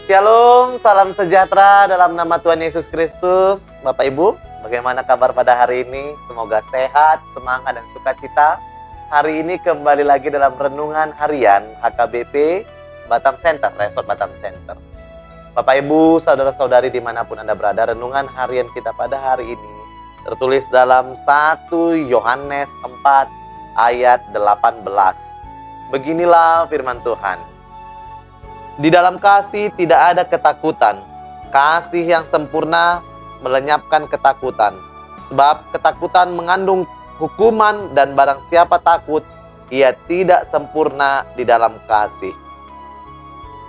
Shalom, salam sejahtera dalam nama Tuhan Yesus Kristus. Bapak Ibu, bagaimana kabar pada hari ini? Semoga sehat, semangat, dan sukacita. Hari ini kembali lagi dalam renungan harian HKBP Batam Center, Resort Batam Center. Bapak Ibu, saudara-saudari dimanapun Anda berada, renungan harian kita pada hari ini tertulis dalam 1 Yohanes 4 ayat 18. Beginilah firman Tuhan. Di dalam kasih tidak ada ketakutan. Kasih yang sempurna melenyapkan ketakutan. Sebab ketakutan mengandung hukuman dan barang siapa takut, ia tidak sempurna di dalam kasih.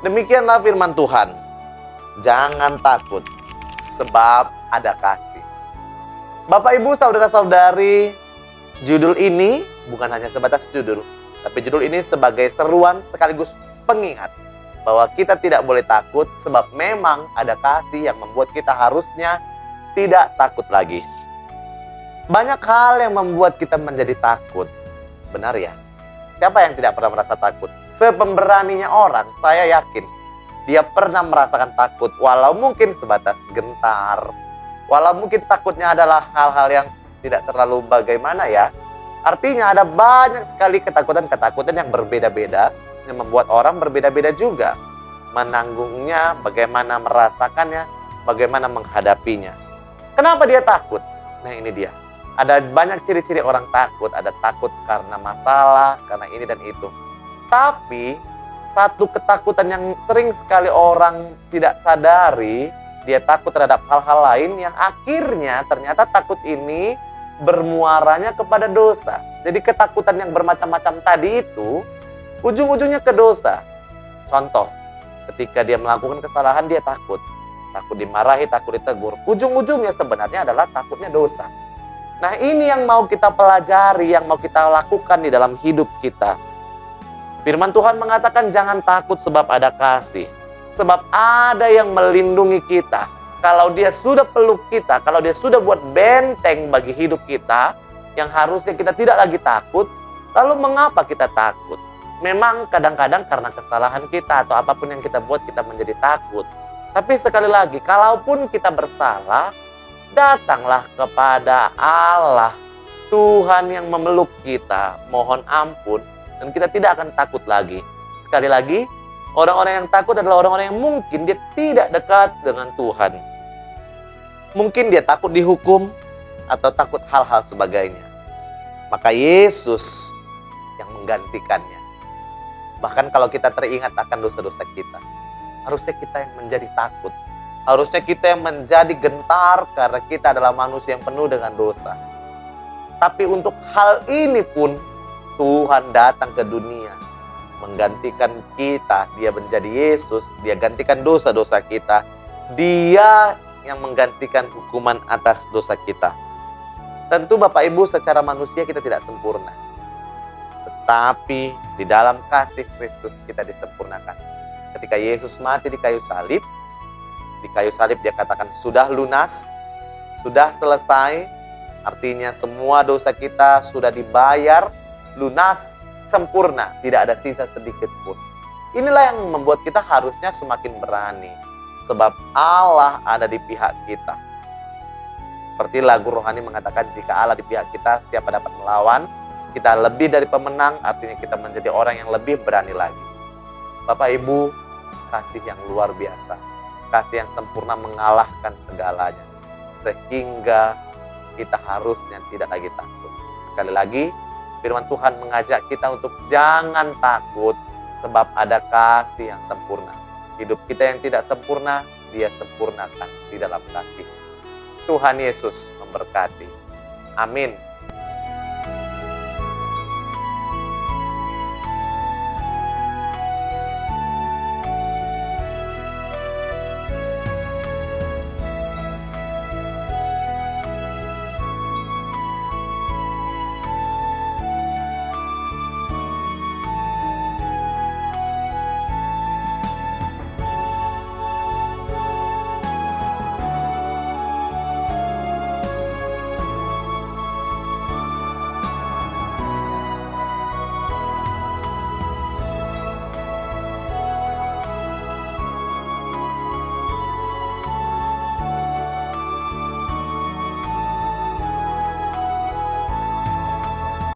Demikianlah firman Tuhan. Jangan takut, sebab ada kasih. Bapak, Ibu, saudara-saudari, judul ini bukan hanya sebatas judul, tapi judul ini sebagai seruan sekaligus pengingat bahwa kita tidak boleh takut sebab memang ada kasih yang membuat kita harusnya tidak takut lagi. Banyak hal yang membuat kita menjadi takut. Benar ya? Siapa yang tidak pernah merasa takut? Sepemberaninya orang, saya yakin dia pernah merasakan takut, walau mungkin sebatas gentar. Walau mungkin takutnya adalah hal-hal yang tidak terlalu bagaimana ya. Artinya ada banyak sekali ketakutan-ketakutan yang berbeda-beda, yang membuat orang berbeda-beda juga menanggungnya, bagaimana merasakannya, bagaimana menghadapinya. Kenapa dia takut? Nah, ini dia. Ada banyak ciri-ciri orang takut. Ada takut karena masalah, karena ini dan itu. Tapi satu ketakutan yang sering sekali orang tidak sadari, dia takut terhadap hal-hal lain yang akhirnya ternyata takut ini bermuaranya kepada dosa. Jadi ketakutan yang bermacam-macam tadi itu ujung-ujungnya ke dosa. Contoh, ketika dia melakukan kesalahan dia takut. Takut dimarahi, takut ditegur. Ujung-ujungnya sebenarnya adalah takutnya dosa. Nah, ini yang mau kita pelajari, yang mau kita lakukan di dalam hidup kita. Firman Tuhan mengatakan jangan takut sebab ada kasih. Sebab ada yang melindungi kita. Kalau dia sudah peluk kita, kalau dia sudah buat benteng bagi hidup kita, yang harusnya kita tidak lagi takut, lalu mengapa kita takut? Memang kadang-kadang karena kesalahan kita atau apapun yang kita buat kita menjadi takut. Tapi sekali lagi, kalaupun kita bersalah, datanglah kepada Allah, Tuhan yang memeluk kita, mohon ampun, dan kita tidak akan takut lagi. Sekali lagi, orang-orang yang takut adalah orang-orang yang mungkin dia tidak dekat dengan Tuhan. Mungkin dia takut dihukum atau takut hal-hal sebagainya. Maka Yesus yang menggantikannya. Bahkan kalau kita teringat akan dosa-dosa kita, harusnya kita yang menjadi takut. Harusnya kita yang menjadi gentar karena kita adalah manusia yang penuh dengan dosa. Tapi untuk hal ini pun Tuhan datang ke dunia menggantikan kita. Dia menjadi Yesus, dia gantikan dosa-dosa kita. Dia yang menggantikan hukuman atas dosa kita. Tentu Bapak Ibu, secara manusia kita tidak sempurna. Tetapi di dalam kasih Kristus kita disempurnakan. Ketika Yesus mati di kayu salib dia katakan sudah lunas, sudah selesai. Artinya semua dosa kita sudah dibayar, lunas, sempurna, tidak ada sisa sedikit pun. Inilah yang membuat kita harusnya semakin berani. Sebab Allah ada di pihak kita. Seperti lagu rohani mengatakan jika Allah di pihak kita, siapa dapat melawan? Kita lebih dari pemenang, artinya kita menjadi orang yang lebih berani lagi. Bapak Ibu, kasih yang luar biasa. Kasih yang sempurna mengalahkan segalanya. Sehingga kita harusnya tidak lagi takut. Sekali lagi, firman Tuhan mengajak kita untuk jangan takut sebab ada kasih yang sempurna. Hidup kita yang tidak sempurna, dia sempurnakan di dalam kasih. Tuhan Yesus memberkati. Amin.